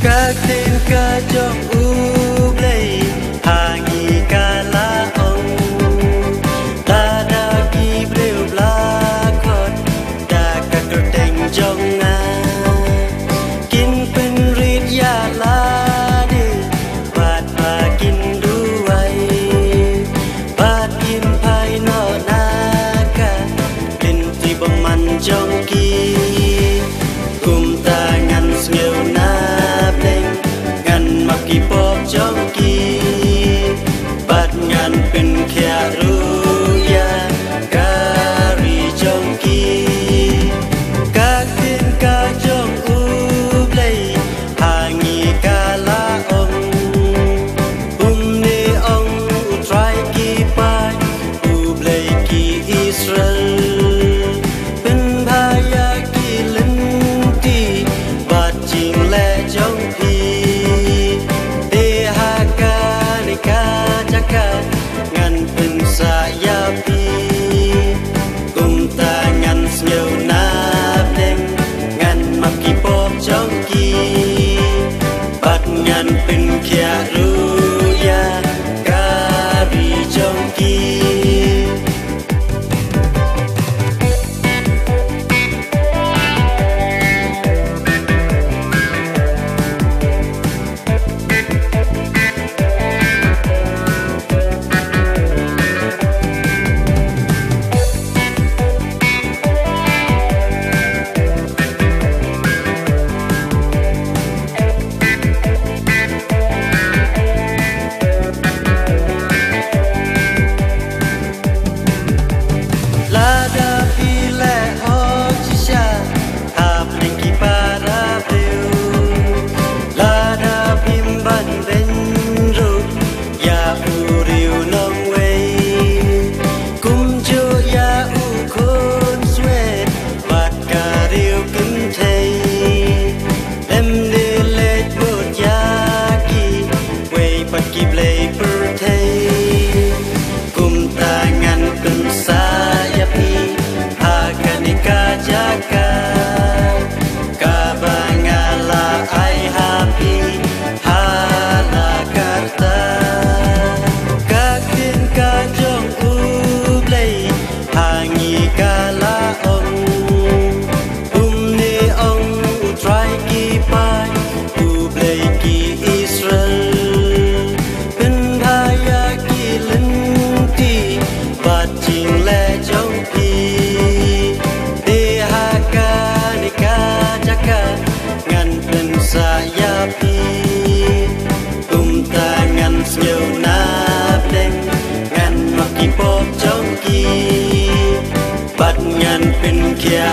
Các tên ca trong úp lấy hangi kala ông ta đã kịp đều lá khót đã các cơ tình trong ngà kinh pin rít ya la đi bát và kinh đuôi bát kim phai nọ na cả kinh tuy bom man trong kỳ cùng ta ngăn nghèo na bên ngăn mặc kỳ bom trong kỳ bát ngăn pin kia ruya kari trong kỳ các tin ca trong úp lấy hangi kala ông ni ông try kỳ pai úp lấy kỳ Israel bên bahaya kỳ linh ti bát chinh lệ trong phi dehaka nikah jaka ngan pin saya pi cùng ta ngăn nhiều nạp đêm ngăn mặc kỳ bom trong kỳ bắt ngăn pin kia ruya kari trong kỳ saya pi cùng ta ngăn nhiều nạp đêm ngăn mặc kỳ bom trong kỳ bắt ngăn pin kia